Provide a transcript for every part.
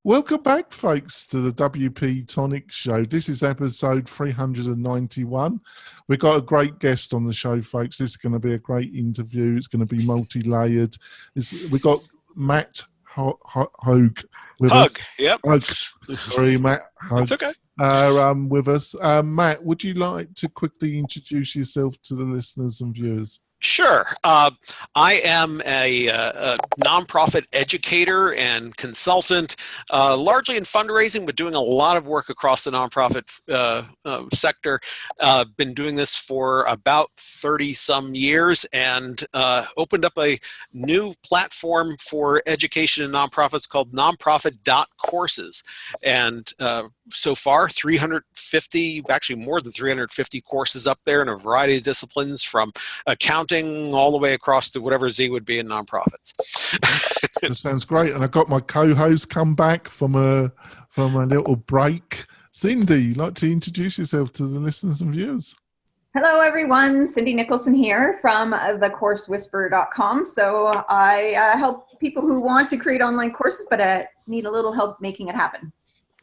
Welcome back, folks, to the WP-Tonic show. This is episode 391. We've got a great guest on the show, folks. This is going to be a great interview. It's going to be multi-layered. We've got Matt Hugg with us. Yep. Hugg. Sorry, Matt Hugg. It's okay. With us. Matt, would you like to quickly introduce yourself to the listeners and viewers? Sure. I am a nonprofit educator and consultant, largely in fundraising, but doing a lot of work across the nonprofit sector. Been doing this for about 30-some years and opened up a new platform for education in nonprofits called nonprofit.courses. And so far, 350, actually more than 350 courses up there in a variety of disciplines, from accounting all the way across to whatever Z would be in nonprofits. That sounds great. And I got my co-host come back from a little break. Cindy, you'd like to introduce yourself to the listeners and viewers? Hello, everyone. Cindy Nicholson here from thecoursewhisperer.com. So I help people who want to create online courses, but need a little help making it happen.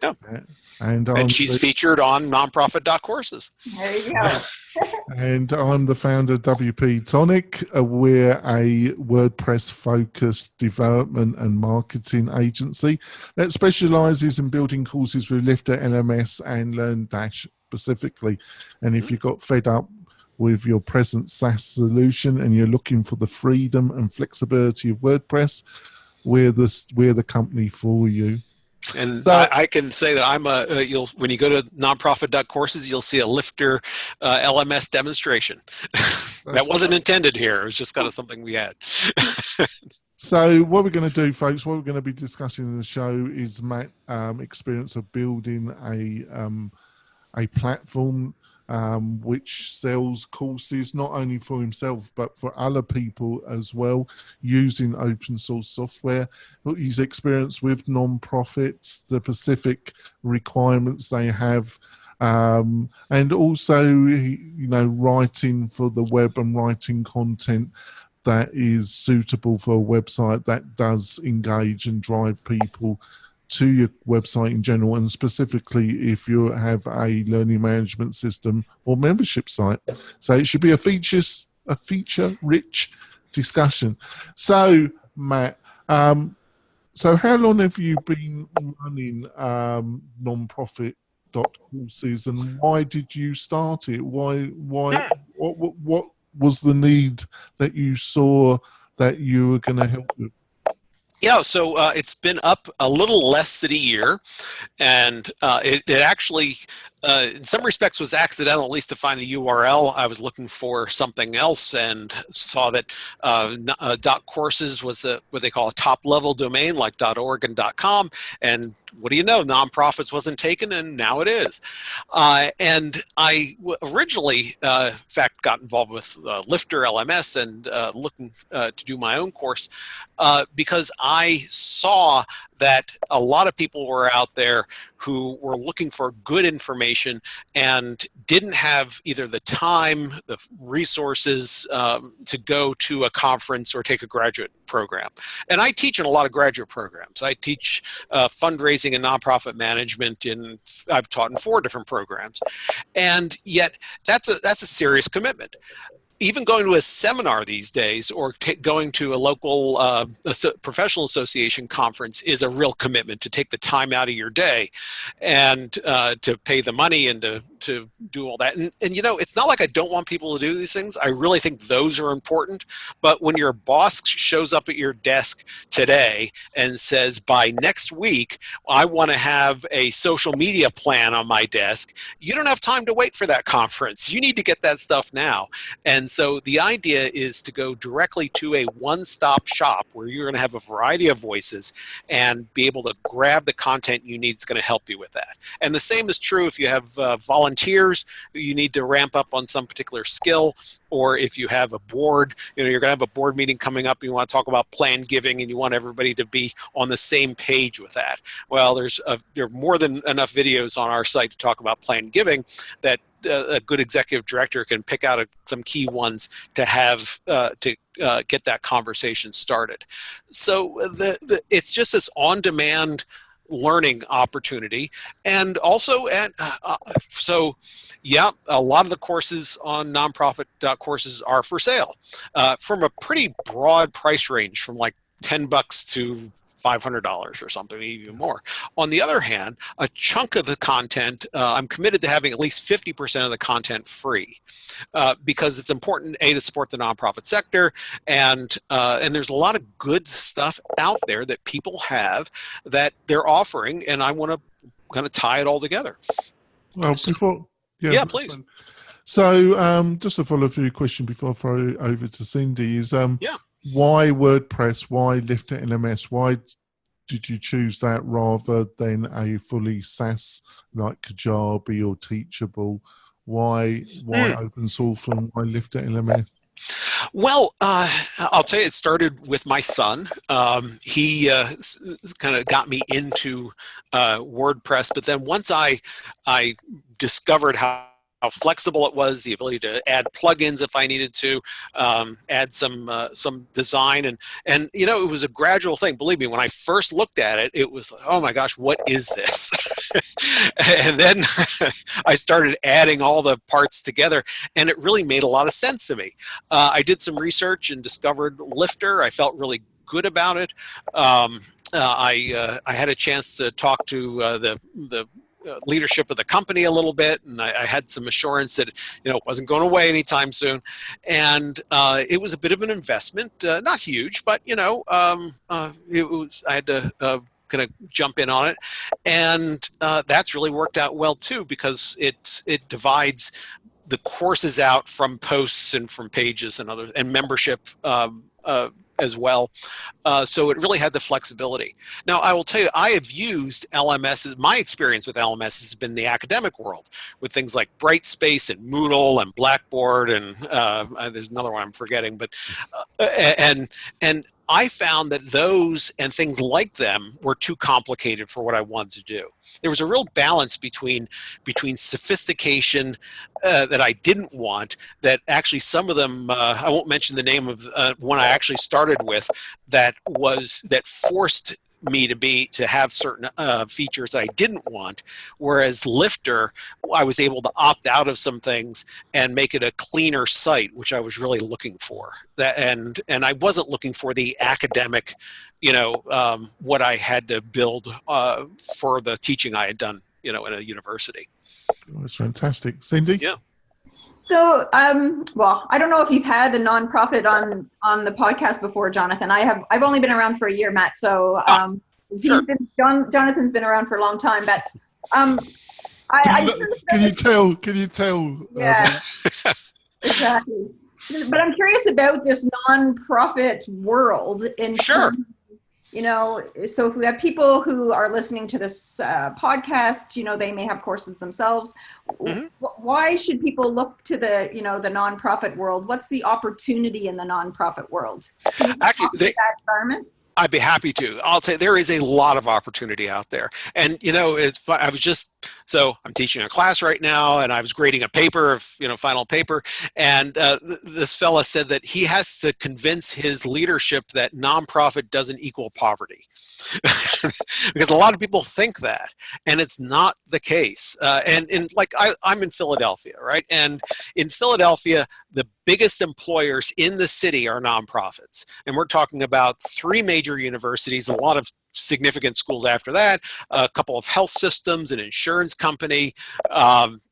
Yeah. And she's featured on nonprofit.courses. There you go. And I'm the founder of WP-Tonic. We're a WordPress-focused development and marketing agency that specializes in building courses with LifterLMS and LearnDash specifically. And if you got fed up with your present SaaS solution and you're looking for the freedom and flexibility of WordPress, we're the company for you. And so, I can say that I'm when you go to nonprofit.courses, you'll see a Lifter LMS demonstration. That wasn't intended here. It was just kind of something we had. So what we're going to do, folks, what we're going to be discussing in the show is Matt's experience of building a platform which sells courses not only for himself but for other people as well, using open source software. His experience with non-profits, the specific requirements they have, and also, writing for the web and writing content that is suitable for a website that does engage and drive people to your website in general, and specifically if you have a learning management system or membership site. So it should be a feature-rich discussion. So, Matt, so how long have you been running nonprofit.courses, and why did you start it? What was the need that you saw that you were going to help with? Yeah, so it's been up a little less than a year, and it actually, in some respects, was accidental, at least to find the URL. I was looking for something else and saw that .courses was what they call a top-level domain, like .org and .com, and what do you know, nonprofits wasn't taken, and now it is. And I originally, in fact, got involved with LifterLMS and looking to do my own course because I saw that a lot of people were out there who were looking for good information and didn't have either the time, the resources to go to a conference or take a graduate program. And I teach in a lot of graduate programs. I teach fundraising and nonprofit management I've taught in 4 different programs. And yet that's a serious commitment. Even going to a seminar these days or going to a local professional association conference is a real commitment to take the time out of your day and to pay the money and to do all that. And it's not like I don't want people to do these things. I really think those are important. But when your boss shows up at your desk today and says, by next week, I want to have a social media plan on my desk, you don't have time to wait for that conference. You need to get that stuff now. And so the idea is to go directly to a one-stop shop where you're going to have a variety of voices and be able to grab the content you need that's going to help you with that. And the same is true if you have volunteers who you need to ramp up on some particular skill, or if you have a board, you're going to have a board meeting coming up and you want to talk about planned giving and you want everybody to be on the same page with that. Well, there are more than enough videos on our site to talk about planned giving that a good executive director can pick out some key ones to have get that conversation started. So it's just this on-demand learning opportunity. And also, so yeah, a lot of the courses on nonprofit courses are for sale from a pretty broad price range, from like $10 to $500 or something, even more. On the other hand, a chunk of the content, I'm committed to having at least 50% of the content free, because it's important, A, to support the nonprofit sector, and there's a lot of good stuff out there that people have that they're offering, and I want to kind of tie it all together. Well, yeah, please. So, just a follow-through question before I throw it over to Cindy is, why WordPress? Why LifterLMS? Why did you choose that rather than a fully SaaS like Kajabi or Teachable? Why open source and why LifterLMS? Well, I'll tell you, it started with my son. He kind of got me into WordPress, but then once I discovered how flexible it was, the ability to add plugins if I needed to, add some design, and you know, it was a gradual thing. Believe me, when I first looked at it, it was like, oh my gosh, what is this? And then I started adding all the parts together, and it really made a lot of sense to me. I did some research and discovered Lifter. I felt really good about it. I had a chance to talk to the leadership of the company a little bit, and I had some assurance that, you know, it wasn't going away anytime soon. And it was a bit of an investment, not huge, but you know, it was. I had to kind of jump in on it, and that's really worked out well too, because it divides the courses out from posts and from pages and other, and membership as well. So it really had the flexibility. Now, I will tell you, I have used LMS. My experience with LMS has been the academic world, with things like Brightspace and Moodle and Blackboard, and there's another one I'm forgetting, but and I found that those and things like them were too complicated for what I wanted to do. There was a real balance between sophistication that I didn't want, that actually some of them, I won't mention the name of one I actually started with, that forced me to have certain features that I didn't want, whereas Lifter, I was able to opt out of some things and make it a cleaner site, which I was really looking for. And I wasn't looking for the academic, you know, what I had to build for the teaching I had done, you know, in a university. That's fantastic. Cindy? Yeah. So, well, I don't know if you've had a nonprofit on the podcast before, Jonathan. I've only been around for a year, Matt. So, Sure. Jonathan's been around for a long time, but Can you tell? Yeah, exactly. But I'm curious about this nonprofit world in Sure. You know, so if we have people who are listening to this podcast, you know, they may have courses themselves. Mm-hmm. Why should people look to the nonprofit world? What's the opportunity in the nonprofit world? Can you talk about that environment? I'd be happy to. I'll tell you, there is a lot of opportunity out there. And, you know, I'm teaching a class right now, and I was grading a paper, final paper. And this fella said that he has to convince his leadership that nonprofit doesn't equal poverty. Because a lot of people think that, and it's not the case. I'm in Philadelphia, right? And in Philadelphia, the biggest employers in the city are nonprofits. And we're talking about 3 major universities, a lot of significant schools after that, a couple of health systems, an insurance company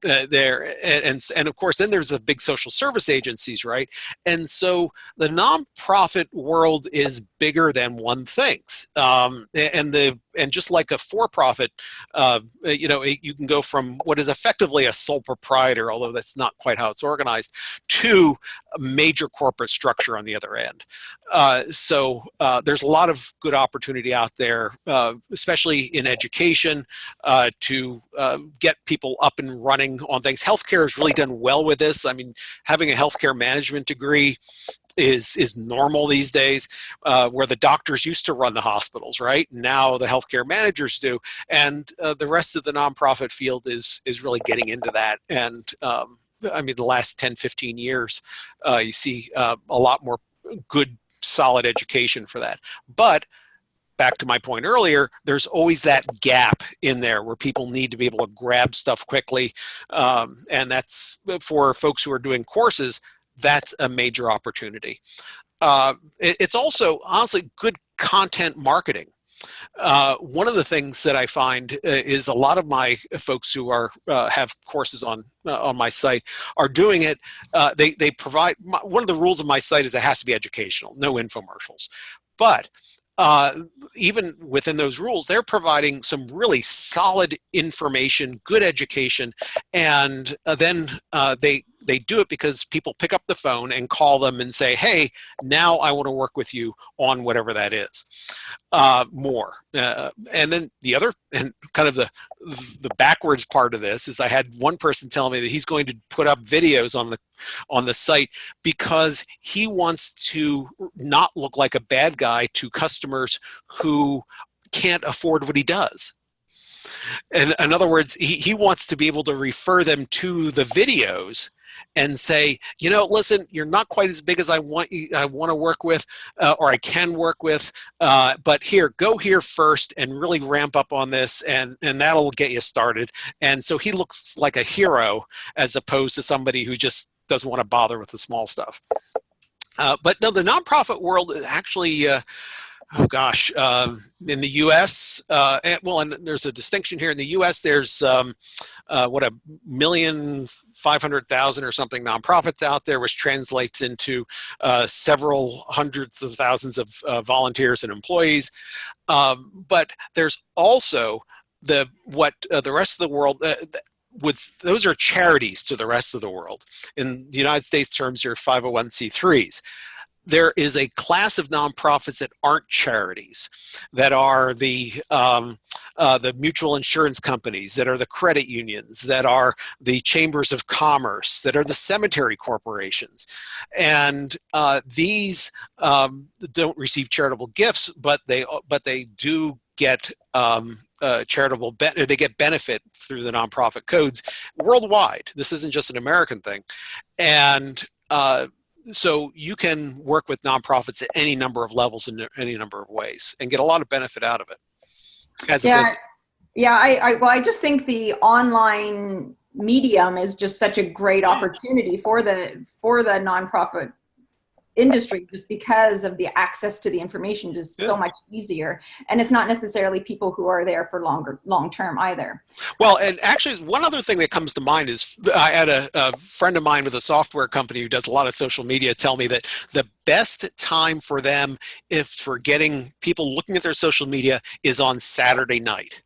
there, and of course then there's the big social service agencies, right? And so the nonprofit world is bigger than one thinks, and just like a for-profit, you can go from what is effectively a sole proprietor, although that's not quite how it's organized, to a major corporate structure on the other end. So there's a lot of good opportunity out there, especially in education, to get people up and running on things. Healthcare has really done well with this. I mean, having a healthcare management degree is normal these days, where the doctors used to run the hospitals, right? Now the healthcare managers do, and the rest of the nonprofit field is really getting into that. And I mean, the last 10, 15 years, you see a lot more good, solid education for that. But back to my point earlier, there's always that gap in there where people need to be able to grab stuff quickly. And that's for folks who are doing courses, that's a major opportunity. It's also, honestly, good content marketing. One of the things that I find is a lot of my folks who are have courses on my site are doing it. They provide, one of the rules of my site is it has to be educational, no infomercials. But even within those rules, they're providing some really solid information, good education, and then they do it because people pick up the phone and call them and say, hey, now I want to work with you on whatever that is more. And then the other, and kind of the backwards part of this is I had one person tell me that he's going to put up videos on the site because he wants to not look like a bad guy to customers who can't afford what he does. And in other words, he wants to be able to refer them to the videos and say, you know, listen, you're not quite as big as I want to work with, or I can work with, but here, go here first and really ramp up on this, and that'll get you started. And so he looks like a hero as opposed to somebody who just doesn't want to bother with the small stuff. But no, the nonprofit world actually, oh gosh, in the U.S., and there's a distinction here. In the U.S., there's what, 1,500,000 or something nonprofits out there, which translates into several hundreds of thousands of volunteers and employees. But there's also the rest of the world. Those are charities to the rest of the world. In the United States terms, they're 501c3s. There is a class of nonprofits that aren't charities, that are the mutual insurance companies, that are the credit unions, that are the chambers of commerce, that are the cemetery corporations. And these don't receive charitable gifts, but they do get charitable they get benefit through the nonprofit codes worldwide. This isn't just an American thing. And so you can work with nonprofits at any number of levels in any number of ways and get a lot of benefit out of it as a business. Yeah, I just think the online medium is just such a great opportunity for the nonprofit industry, just because of the access to the information is so much easier, and it's not necessarily people who are there for long term either. Well, and actually one other thing that comes to mind is I had a friend of mine with a software company who does a lot of social media tell me that the best time for them for getting people looking at their social media is on Saturday night,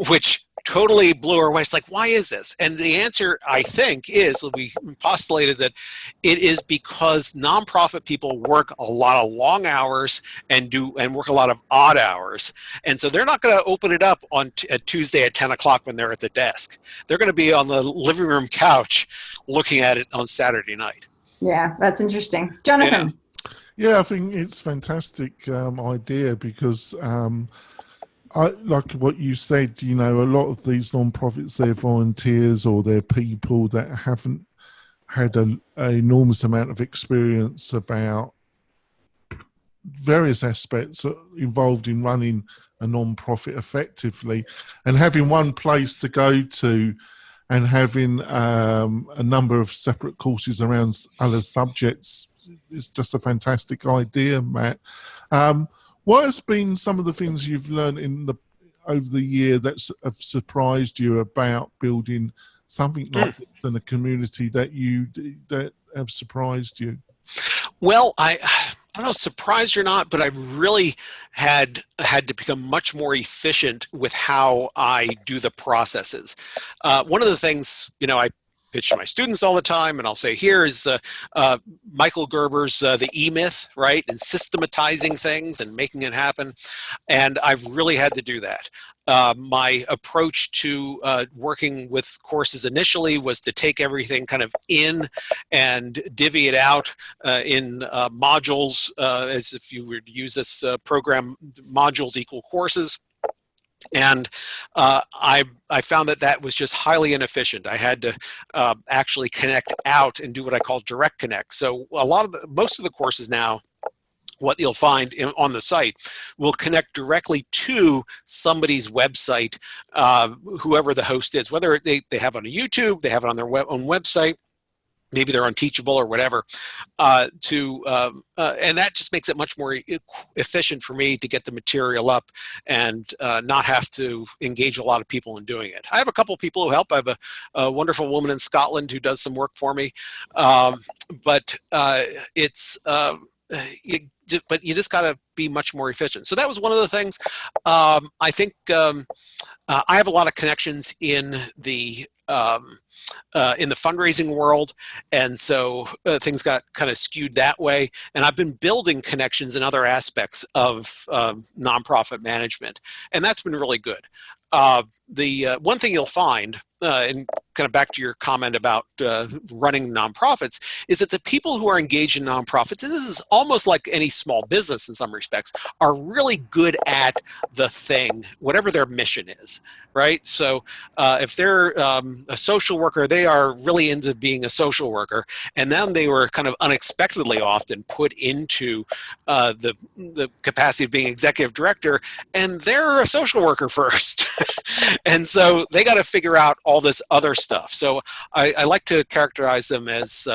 which totally blew her away. It's like, why is this? And the answer, I think, is we postulated that it is because nonprofit people work a lot of long hours and work a lot of odd hours. And so they're not going to open it up on Tuesday at 10 o'clock when they're at the desk. They're going to be on the living room couch looking at it on Saturday night. Yeah, that's interesting. Jonathan. Yeah, I think it's a fantastic idea because I like what you said, you know, a lot of these non-profits, they're volunteers or they're people that haven't had an enormous amount of experience about various aspects involved in running a non-profit effectively, and having one place to go to and having a number of separate courses around other subjects is just a fantastic idea, Matt. What has been some of the things you've learned over the year that have surprised you about building something like this in a community that have surprised you? Well, I don't know, surprised or not, but I really had to become much more efficient with how I do the processes. One of the things, you know, I pitch to my students all the time, and I'll say, here is Michael Gerber's The E-Myth, right? And systematizing things and making it happen. And I've really had to do that. My approach to working with courses initially was to take everything kind of in and divvy it out in modules, as if you were to use this program, modules equal courses. And I found that was just highly inefficient. I had to actually connect out and do what I call direct connect. So most of the courses now what you'll find on the site will connect directly to somebody's website, whoever the host is, whether they have it on YouTube, they have it on their own website, maybe they're on Teachable or whatever, and that just makes it much more efficient for me to get the material up and not have to engage a lot of people in doing it. I have a couple of people who help. I have a wonderful woman in Scotland who does some work for me, but you just got to be much more efficient. So that was one of the things. I think I have a lot of connections in the fundraising world, and so things got kind of skewed that way. And I've been building connections in other aspects of nonprofit management, and that's been really good. The one thing you'll find, and kind of back to your comment about running nonprofits, is that the people who are engaged in nonprofits, and this is almost like any small business in some respects, are really good at the thing, whatever their mission is, right? So if they're a social worker, they are really into being a social worker, and then they were kind of unexpectedly often put into the capacity of being executive director, and they're a social worker first. And so they got to figure out all this other stuff. So I like to characterize them as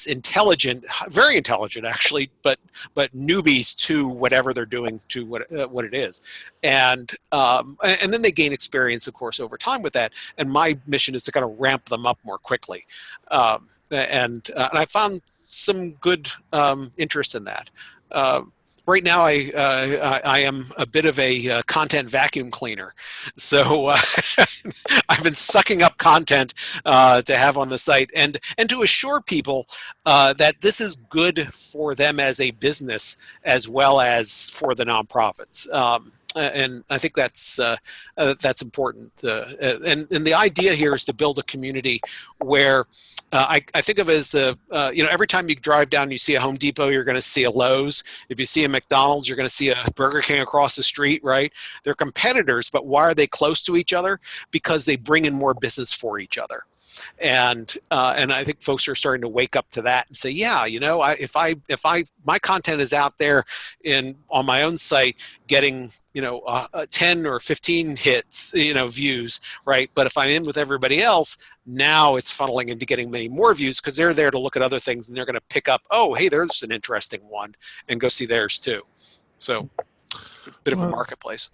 intelligent, very intelligent actually, but newbies to whatever they're doing, to what it is, and then they gain experience, of course, over time with that. And my mission is to kind of ramp them up more quickly, and I found some good interest in that. Right now, I am a bit of a content vacuum cleaner, so I've been sucking up content to have on the site, and to assure people that this is good for them as a business as well as for the nonprofits. And I think that's important. And the idea here is to build a community where I think of it as every time you drive down, you see a Home Depot, you're going to see a Lowe's. If you see a McDonald's, you're going to see a Burger King across the street, right? They're competitors, but why are they close to each other? Because they bring in more business for each other. And I think folks are starting to wake up to that and say, yeah, if my content is out there on my own site getting 10 or 15 hits, views, right? But if I'm in with everybody else, now it's funneling into getting many more views because they're there to look at other things, and they're going to pick up, oh, hey, there's an interesting one, and go see theirs too. So a bit of a marketplace.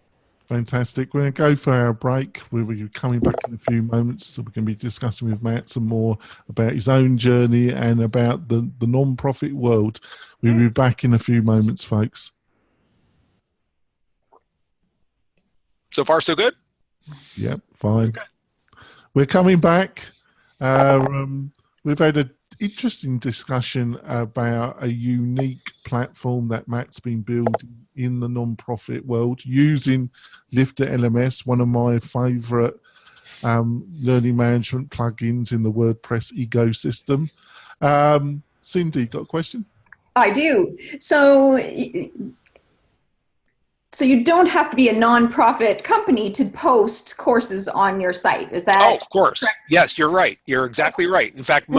Fantastic. We're going to go for our break. We'll be coming back in a few moments. So we're going to be discussing with Matt some more about his own journey and about the non-profit world. We'll be back in a few moments, folks. So far, so good? Yep, fine. Okay. We're coming back. We've had an interesting discussion about a unique platform that Matt's been building in the non-profit world using LifterLMS, one of my favorite learning management plugins in the WordPress ecosystem. Cindy, got a question? I do. So you don't have to be a nonprofit company to post courses on your site. Is that? Oh, of course. Correct? Yes, you're right. You're exactly right. In fact,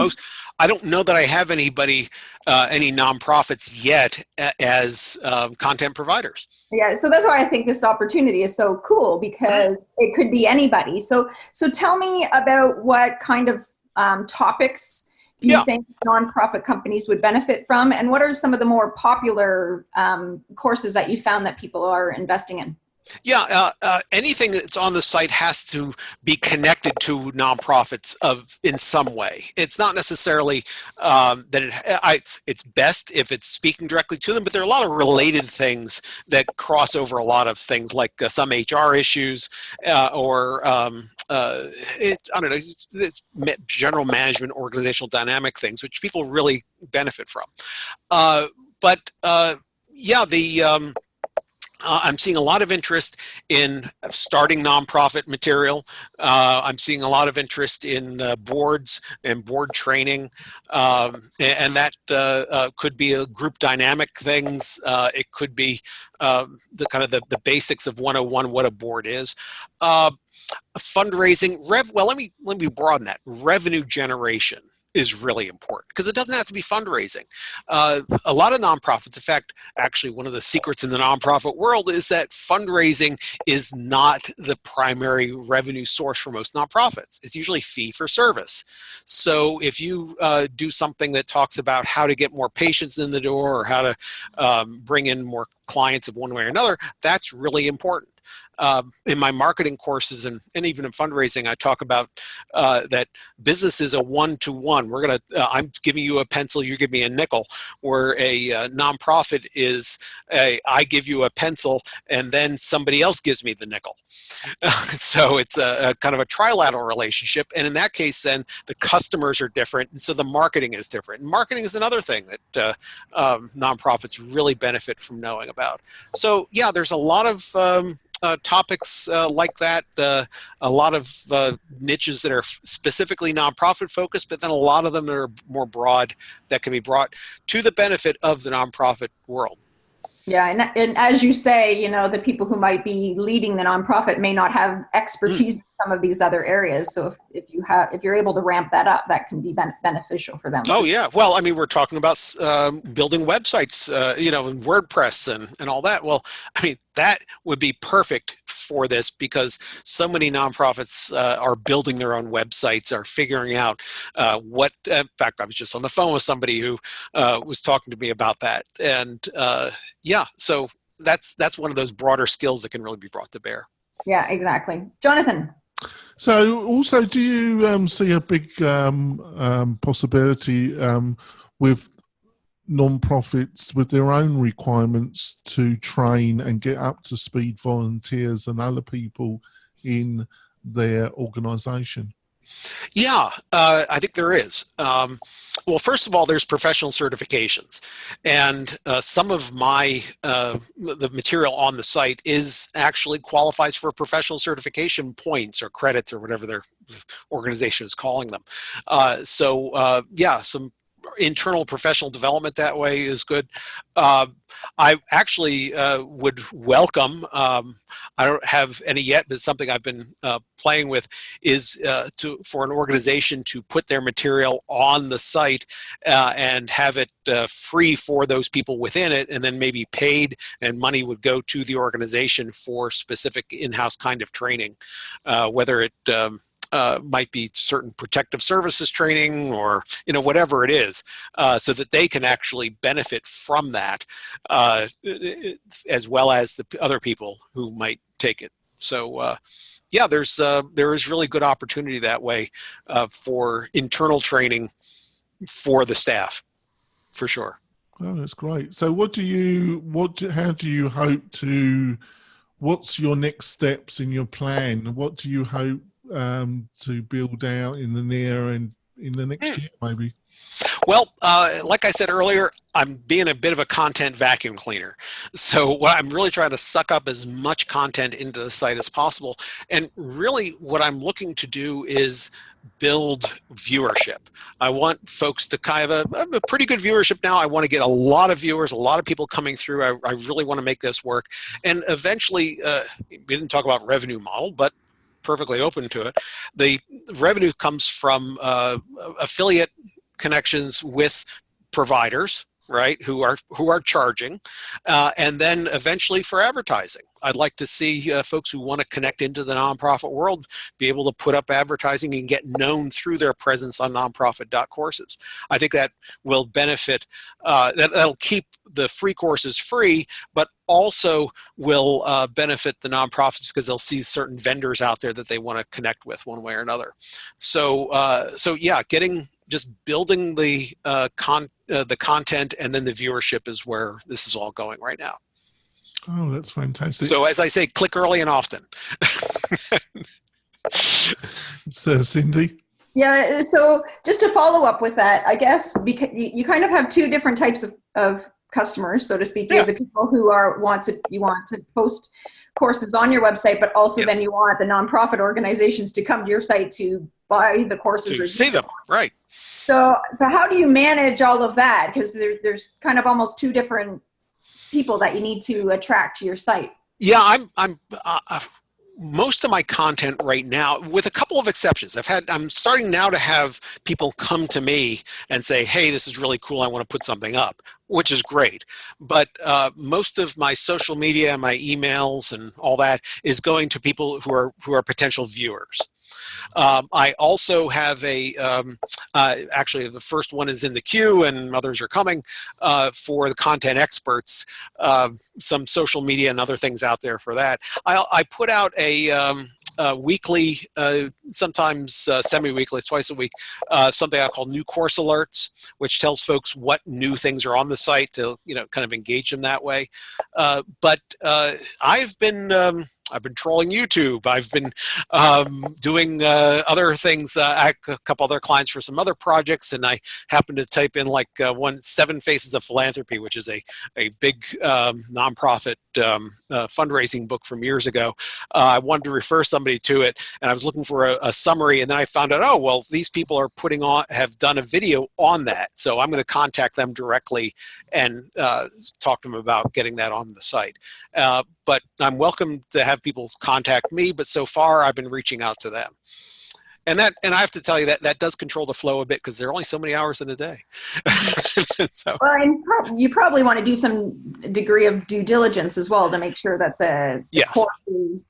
I don't know that I have any nonprofits yet as content providers. Yeah, so that's why I think this opportunity is so cool, because it could be anybody. So tell me about what kind of topics you think nonprofit companies would benefit from, and what are some of the more popular courses that you found that people are investing in? Yeah, anything that's on the site has to be connected to nonprofits in some way. It's not necessarily that it's best if it's speaking directly to them, but there are a lot of related things that cross over a lot of things, like some HR issues or I don't know, it's general management, organizational dynamic things, which people really benefit from. I'm seeing a lot of interest in starting nonprofit material. I'm seeing a lot of interest in boards and board training, and that could be a group dynamic things. It could be the basics of 101, what a board is. Fundraising, let me broaden that. Revenue generation. is really important, because it doesn't have to be fundraising. A lot of nonprofits, in fact, actually one of the secrets in the nonprofit world is that fundraising is not the primary revenue source for most nonprofits. It's usually fee for service. So if you do something that talks about how to get more patients in the door, or how to bring in more clients of one way or another, that's really important. In my marketing courses and even in fundraising, I talk about that business is a one-to-one. I'm giving you a pencil, you give me a nickel, where a nonprofit is I give you a pencil and then somebody else gives me the nickel. So it's a kind of a trilateral relationship. And in that case, then the customers are different. And so the marketing is different. And marketing is another thing that nonprofits really benefit from knowing about. So yeah, there's a lot of topics like that, a lot of niches that are specifically nonprofit focused, but then a lot of them that are more broad that can be brought to the benefit of the nonprofit world. Yeah, and as you say, you know, the people who might be leading the nonprofit may not have expertise in some of these other areas. So if you're able to ramp that up, that can be beneficial for them. Oh yeah, well, I mean, we're talking about building websites, you know, and WordPress and all that. Well, I mean, that would be perfect for this, because so many nonprofits are building their own websites, are figuring out in fact, I was just on the phone with somebody who was talking to me about that. And yeah, so that's one of those broader skills that can really be brought to bear. Yeah, exactly. Jonathan. So also, do you see a big possibility with non-profits with their own requirements to train and get up to speed volunteers and other people in their organization? Yeah, I think there is. Well, first of all, there's professional certifications, and some of the material on the site actually qualifies for professional certification points or credits or whatever their organization is calling them. So yeah, some internal professional development that way is good. I actually would welcome, I don't have any yet, but something I've been playing with is for an organization to put their material on the site and have it free for those people within it, and then maybe paid and money would go to the organization for specific in-house kind of training, whether it might be certain protective services training or, you know, whatever it is, so that they can actually benefit from that, as well as the other people who might take it. So yeah, there is really good opportunity that way for internal training for the staff, for sure. Oh, that's great. So how do you hope to, what's your next steps in your plan? What do you hope to build out in the near and in the next year, maybe? Well, like I said earlier, I'm being a bit of a content vacuum cleaner. So what I'm really trying to suck up as much content into the site as possible. And really what I'm looking to do is build viewership. I want folks to kind of have a pretty good viewership now. I want to get a lot of viewers, a lot of people coming through. I really want to make this work. And eventually, we didn't talk about revenue model, but perfectly open to it. The revenue comes from affiliate connections with providers, right, who are charging, and then eventually for advertising. I'd like to see folks who want to connect into the nonprofit world be able to put up advertising and get known through their presence on nonprofit.courses. I think that will benefit, that'll keep the free courses free, but also will benefit the nonprofits because they'll see certain vendors out there that they want to connect with one way or another. So yeah, just building the content and then the viewership is where this is all going right now. Oh, that's fantastic. So as I say, click early and often. So, Cindy? Yeah, so just to follow up with that, I guess because you kind of have two different types of customers, so to speak. You have the people who want to post courses on your website, but also then you want the nonprofit organizations to come to your site to buy the courses or see them, right? So how do you manage all of that? Because there's kind of almost two different people that you need to attract to your site. Yeah, I'm most of my content right now, with a couple of exceptions, I'm starting now to have people come to me and say, hey, this is really cool, I want to put something up, which is great. But most of my social media, my emails and all that is going to people who are potential viewers. I also have actually the first one is in the queue and others are coming for the content experts, some social media and other things out there for that. I put out a weekly, sometimes semi-weekly, twice a week, something I call new course alerts, which tells folks what new things are on the site to, kind of engage them that way. But I've been trolling YouTube. I've been doing other things. I have a couple other clients for some other projects, and I happened to type in like 7 Faces of Philanthropy, which is a big nonprofit fundraising book from years ago. I wanted to refer somebody to it, and I was looking for a summary, and then I found out, oh, well, these people have done a video on that, so I'm going to contact them directly and talk to them about getting that on the site. But I'm welcome to have people contact me, but so far I've been reaching out to them. And I have to tell you that does control the flow a bit because there are only so many hours in a day. So. Well, and you probably want to do some degree of due diligence as well to make sure that the yes.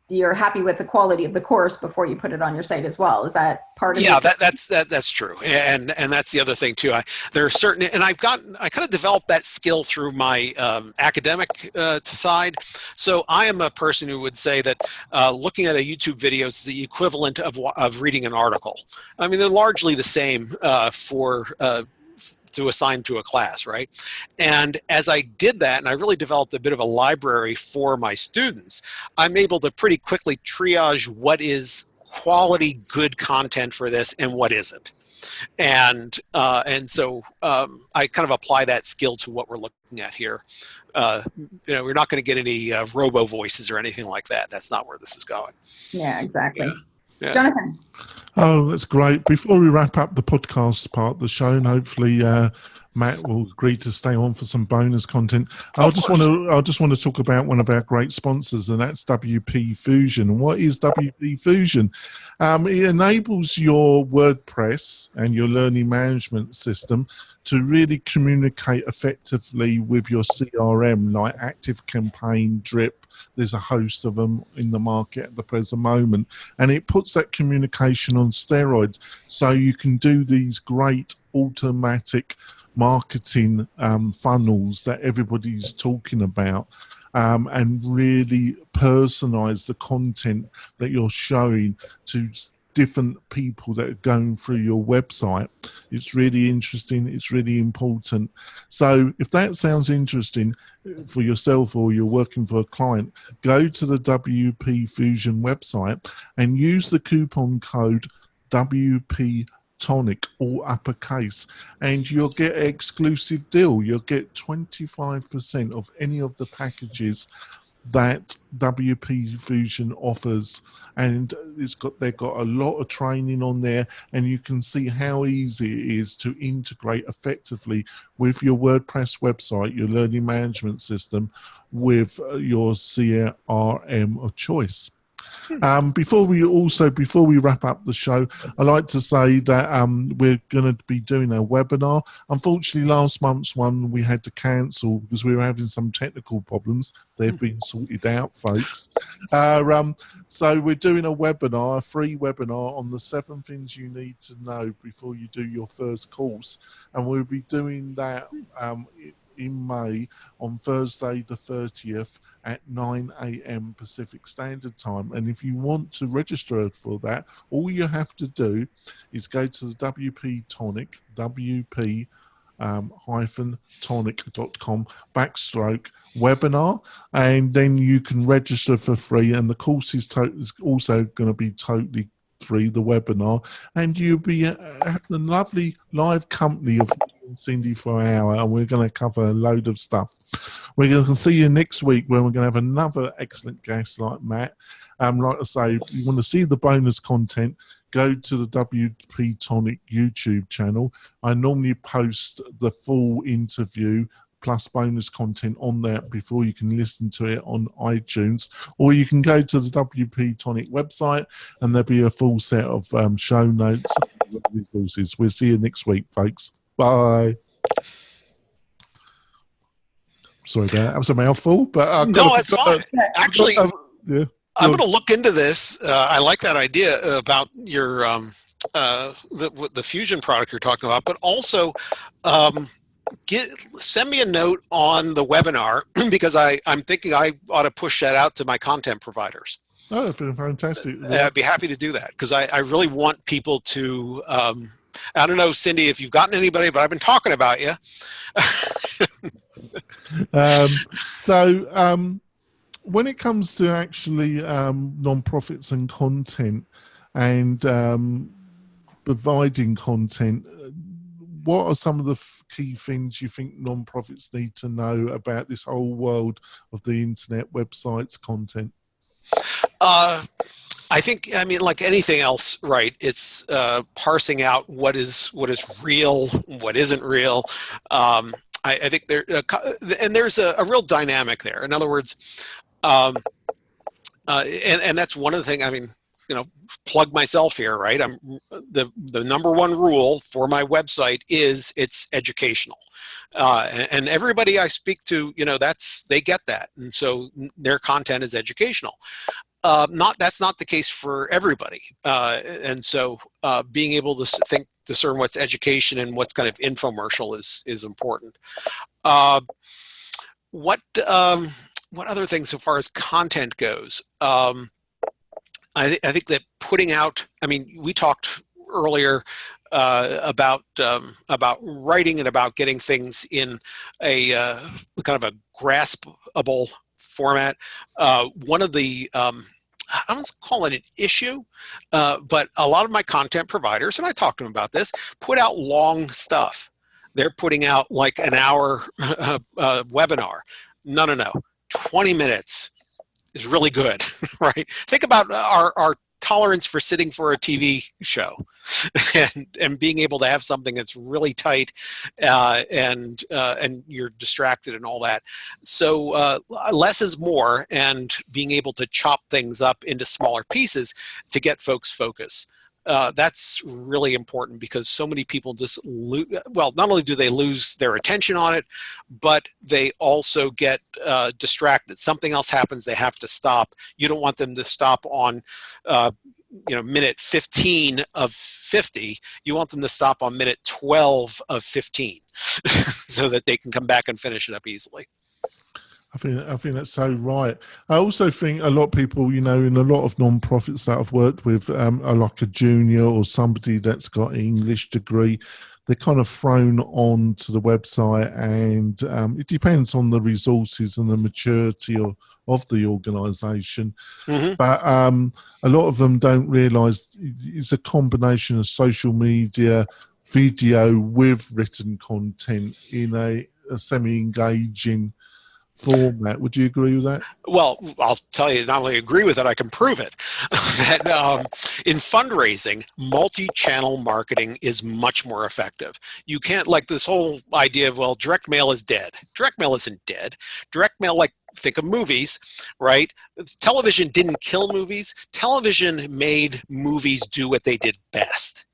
You're happy with the quality of the course before you put it on your site as well. Is that part of it? Yeah, that's true. And that's the other thing too. There are certain, and I kind of developed that skill through my academic side. So I am a person who would say that looking at a YouTube video is the equivalent of reading an article. I mean, they're largely the same to assign to a class, right? And as I did that, and I really developed a bit of a library for my students, I'm able to pretty quickly triage what is quality, good content for this and what isn't. And so I kind of apply that skill to what we're looking at here. We're not going to get any robo voices or anything like that. That's not where this is going. Yeah, exactly. Yeah. Jonathan. Oh, that's great. Before we wrap up the podcast part of the show, and hopefully Matt will agree to stay on for some bonus content, I just want to talk about one of our great sponsors, and that's WP Fusion. And what is WP Fusion? It enables your WordPress and your learning management system to really communicate effectively with your CRM, like ActiveCampaign, Drip. There's a host of them in the market at the present moment, and it puts that communication on steroids, so you can do these great automatic marketing funnels that everybody's talking about, and really personalize the content that you're showing to different people that are going through your website. It's really interesting. It's really important. So if that sounds interesting for yourself or you're working for a client, go to the WP Fusion website and use the coupon code WP-Tonic, all uppercase, and you'll get an exclusive deal. You'll get 25% of any of the packages that WP Fusion offers, and they've got a lot of training on there, and you can see how easy it is to integrate effectively with your WordPress website, your learning management system, with your CRM of choice. Before we wrap up the show, I'd like to say that we're going to be doing a webinar. Unfortunately, last month's one we had to cancel because we were having some technical problems. They've been sorted out, folks. So we're doing a webinar, a free webinar on the 7 things you need to know before you do your first course, and we'll be doing that in May on Thursday the 30th at 9 a.m. Pacific Standard Time. And if you want to register for that, all you have to do is go to the WP-Tonic, wp-tonic.com/webinar, and then you can register for free, and the course is also going to be totally free, the webinar, and you'll be at the lovely live company of Cindy for an hour, and we're going to cover a load of stuff. We're going to see you next week when we're going to have another excellent guest like Matt. Like I say, if you want to see the bonus content, go to the WP Tonic YouTube channel. I normally post the full interview plus bonus content on there before you can listen to it on iTunes, or you can go to the WP-Tonic website and there'll be a full set of show notes and resources. We'll see you next week, folks. Bye. Sorry about that. That was a mouthful, but no, it's fine. Actually, yeah. I'm going to look into this. I like that idea about your the Fusion product you're talking about, but also send me a note on the webinar because I'm thinking I ought to push that out to my content providers. Oh, that's been fantastic. I'd be happy to do that because I really want people to. I don't know, Cindy, if you've gotten anybody, but I've been talking about you. When it comes to actually non-profits and content and providing content, what are some of the key things you think non-profits need to know about this whole world of the internet, websites, content? I think, I mean, like anything else, right? It's parsing out what is real, what isn't real. I think there's a real dynamic there. In other words, and that's one of the things. I mean, plug myself here, right? I'm the number one rule for my website is it's educational, and everybody I speak to, they get that, and so their content is educational. That's not the case for everybody, and so being able to discern what's education and what's kind of infomercial is important. What other things so far as content goes? I think that putting out. I mean, we talked earlier about writing and about getting things in a kind of a graspable format. One of the I don't call it an issue, but a lot of my content providers, and I talked to them about this, put out long stuff. They're putting out like an hour webinar. No. 20 minutes is really good, right? Think about our tolerance for sitting for a TV show and being able to have something that's really tight and you're distracted and all that. So less is more, and being able to chop things up into smaller pieces to get folks focus. That's really important because so many people just not only do they lose their attention on it, but they also get distracted. Something else happens, they have to stop. You don't want them to stop on minute 15 of 50. You want them to stop on minute 12 of 15 so that they can come back and finish it up easily. I think that's so right. I also think a lot of people, in a lot of non-profits that I've worked with, are like a junior or somebody that's got an English degree. They're kind of thrown on to the website, and it depends on the resources and the maturity of the organisation. Mm-hmm. But a lot of them don't realise it's a combination of social media, video with written content in a semi-engaging format. Would you agree with that? Well, I'll tell you, not only agree with it, I can prove it. That in fundraising, multi-channel marketing is much more effective. You can't, like this whole idea of, well, direct mail is dead. Direct mail isn't dead. Direct mail, like, think of movies, right? Television didn't kill movies. Television made movies do what they did best,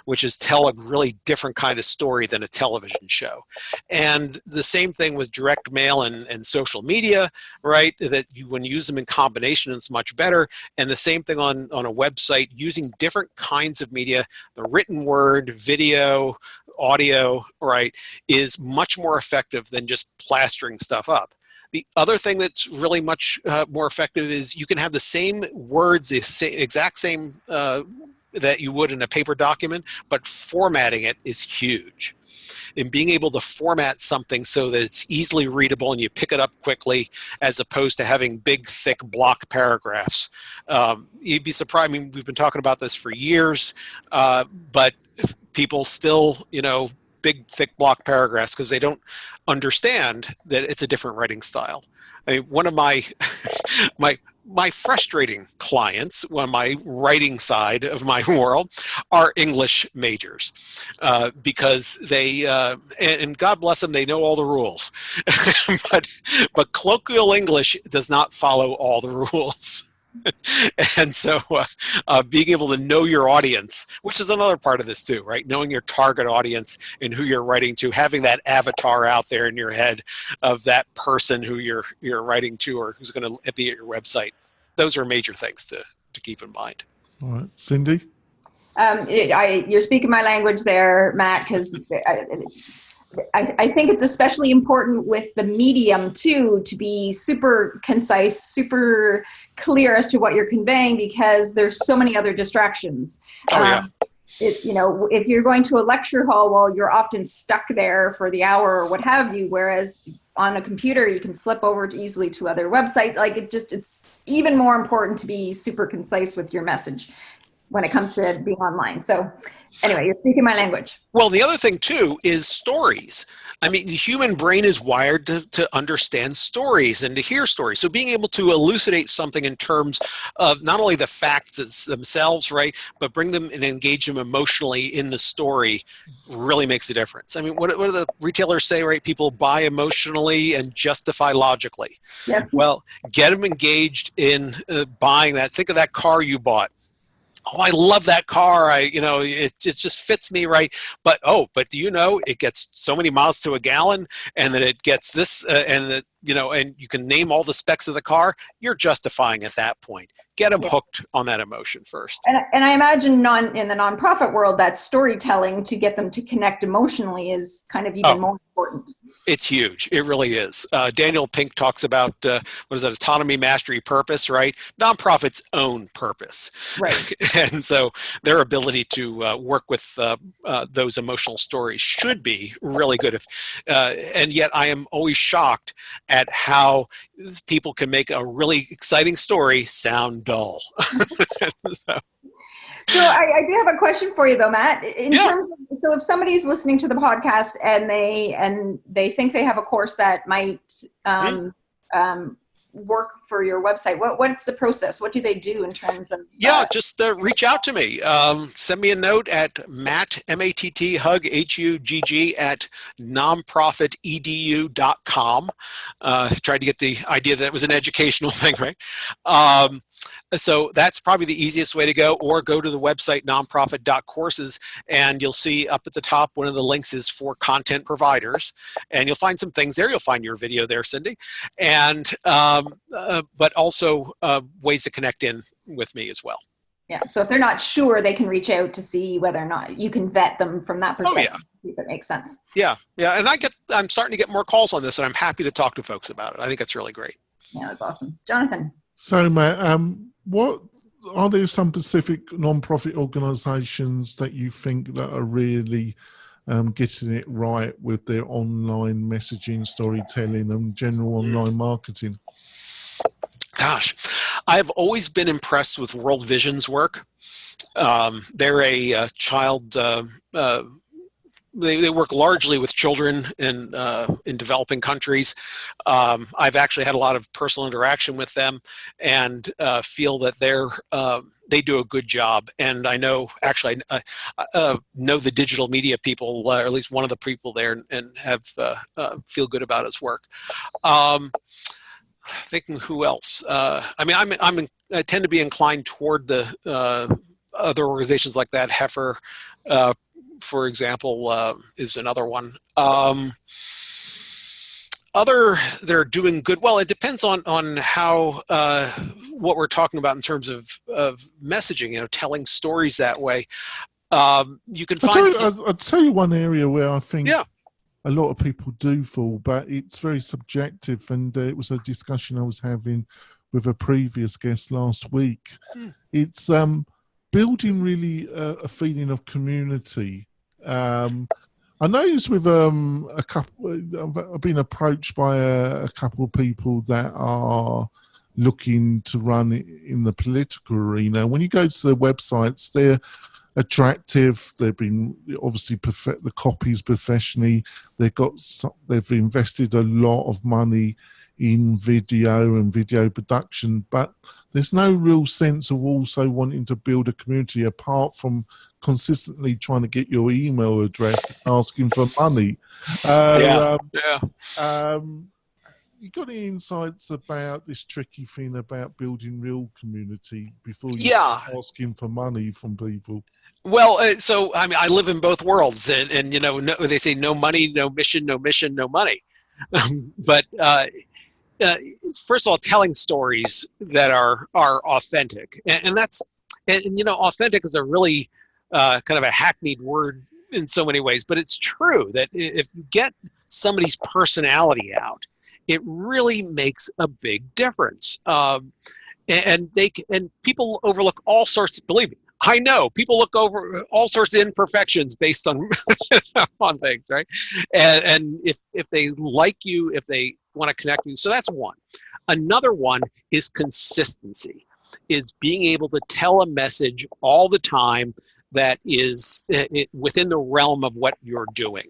which is tell a really different kind of story than a television show. And the same thing with direct mail and social media, right? That when you use them in combination, it's much better. And the same thing on a website, using different kinds of media, the written word, video, audio, right, is much more effective than just plastering stuff up. The other thing that's really much more effective is you can have the same words, the exact same that you would in a paper document, but formatting it is huge. And being able to format something so that it's easily readable and you pick it up quickly, as opposed to having big, thick block paragraphs. You'd be surprised. I mean, we've been talking about this for years, but people still, big, thick block paragraphs because they don't understand that it's a different writing style. I mean, one of my frustrating clients on my writing side of my world are English majors because they, and God bless them, they know all the rules. but colloquial English does not follow all the rules. And so being able to know your audience, which is another part of this too, right? Knowing your target audience and who you're writing to, having that avatar out there in your head of that person who you're writing to or who's going to be at your website. Those are major things to keep in mind. All right. Cindy? You're speaking my language there, Matt, because I think it's especially important with the medium too, to be super concise, super clear as to what you're conveying, because there's so many other distractions. Oh, yeah. If you're going to a lecture hall, well, you're often stuck there for the hour or what have you, whereas on a computer, you can flip over easily to other websites. Like it's even more important to be super concise with your message when it comes to being online. So anyway, you're speaking my language. Well, the other thing too is stories. I mean, the human brain is wired to understand stories and to hear stories. So being able to elucidate something in terms of not only the facts themselves, right, but bring them and engage them emotionally in the story really makes a difference. I mean, what do the retailers say, right? People buy emotionally and justify logically. Yes. Well, get them engaged in buying that. Think of that car you bought. Oh, I love that car. It just fits me right. But do you know it gets so many miles to a gallon, and that it gets this, and you can name all the specs of the car. You're justifying at that point. Get them hooked on that emotion first. And I imagine in the nonprofit world, that storytelling to get them to connect emotionally is kind of even more important. It's huge. It really is. Daniel Pink talks about, autonomy, mastery, purpose, right? Nonprofits own purpose. Right. And so their ability to work with those emotional stories should be really good. And yet I am always shocked at how people can make a really exciting story sound dull. So I do have a question for you though, Matt. So if somebody's listening to the podcast and they think they have a course that might work for your website, what's the process? What do they do in terms of? Just reach out to me. Send me a note at Matt, M-A-T-T, Hugg, H-U-G-G, at nonprofitedu.com. Tried to get the idea that it was an educational thing, right? So that's probably the easiest way to go, or go to the website nonprofit.courses, and you'll see up at the top one of the links is for content providers, and you'll find some things there. You'll find your video there, Cindy, and but also ways to connect in with me as well. Yeah, so if they're not sure, they can reach out to see whether or not you can vet them from that perspective. Oh, yeah. If it makes sense. Yeah, and I'm starting to get more calls on this, and I'm happy to talk to folks about it. I think that's really great. Yeah, that's awesome. Jonathan. So, Matt, what are there some specific non-profit organisations that you think that are really getting it right with their online messaging, storytelling, and general online marketing? Gosh, I've always been impressed with World Vision's work. They're a child. They work largely with children in developing countries. I've actually had a lot of personal interaction with them, and feel that they do a good job. And I know, actually, I know the digital media people, or at least one of the people there, and have feel good about his work. Thinking who else? I mean, I tend to be inclined toward the other organizations like that. Heifer, for example, is another one. They're doing good. Well, it depends on how what we're talking about in terms of messaging. Telling stories that way. You can find. I'll tell you one area where I think a lot of people do fall, but it's very subjective. And it was a discussion I was having with a previous guest last week. It's building really a feeling of community. I noticed with a couple, I've been approached by a couple of people that are looking to run in the political arena. When you go to their websites, they're attractive. They've been obviously the copies professionally. They've invested a lot of money in video and video production, but there's no real sense of also wanting to build a community apart from consistently trying to get your email address asking for money. Yeah. You got any insights about this tricky thing about building real community before you Yeah. start asking for money from people? Well, so I mean, I live in both worlds, and you know, they say no money, no mission, no money. But first of all, telling stories that are authentic, and that's and you know, authentic is a really kind of a hackneyed word in so many ways, but it's true that if you get somebody's personality out, it really makes a big difference. And people overlook all sorts. Believe me, I know people look over all sorts of imperfections based on on things, right? And if they like you, if they want to connect with you, so that's one. Another one is consistency, is being able to tell a message all the time that is within the realm of what you're doing.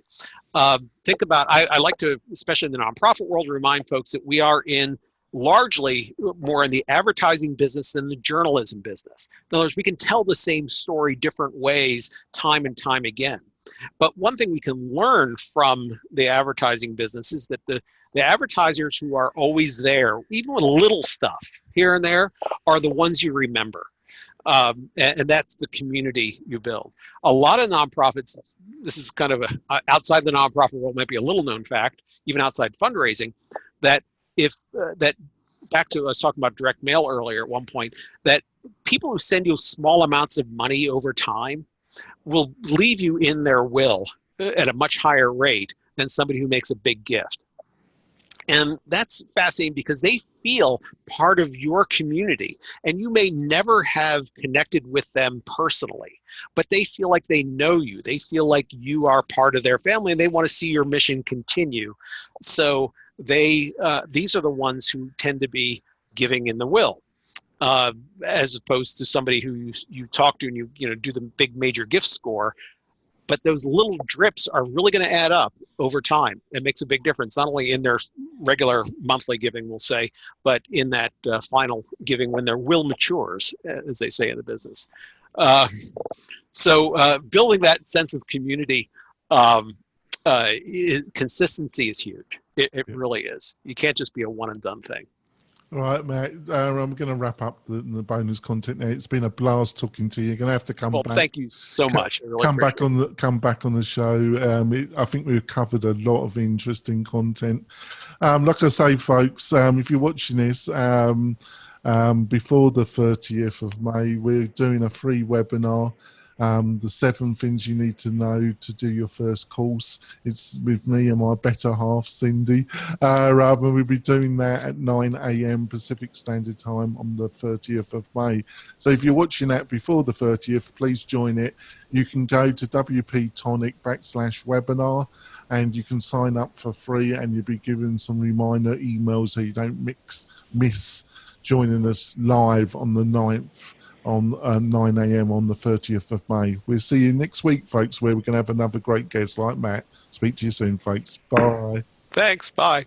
Think about, I like to, especially in the nonprofit world, remind folks that we are in largely more in the advertising business than the journalism business. In other words, we can tell the same story different ways time and time again. But one thing we can learn from the advertising business is that the advertisers who are always there, even with little stuff here and there, are the ones you remember. And that's the community you build. A lot of nonprofits, this is kind of outside the nonprofit world, might be a little known fact, even outside fundraising, that back to, I was talking about direct mail earlier at one point, that people who send you small amounts of money over time will leave you in their will at a much higher rate than somebody who makes a big gift. And that's fascinating because they feel part of your community, and you may never have connected with them personally, but they feel like they know you. They feel like you are part of their family, and they want to see your mission continue. So these are the ones who tend to be giving in the will, as opposed to somebody who you talk to and you do the big major gift score. But those little drips are really going to add up over time. It makes a big difference, not only in their regular monthly giving, we'll say, but in that final giving when their will matures, as they say in the business. So building that sense of community, consistency is huge. It really is. You can't just be a one and done thing. All right, Matt. I'm going to wrap up the bonus content now. It's been a blast talking to you. You're going to have to come back. Well, thank you so much. I really come back on the show. I think we've covered a lot of interesting content. Like I say, folks, if you're watching this before the 30th of May, we're doing a free webinar. The 7 things you need to know to do your first course. It's with me and my better half, Cindy. We'll be doing that at 9 a.m. Pacific Standard Time on the 30th of May. So if you're watching that before the 30th, please join it. You can go to WP-Tonic/webinar and you can sign up for free, and you'll be given some reminder emails so you don't miss joining us live on the 9th. On 9 a.m. on the 30th of May. We'll see you next week, folks, where we're going to have another great guest like Matt. Speak to you soon, folks. Bye. Thanks. Bye.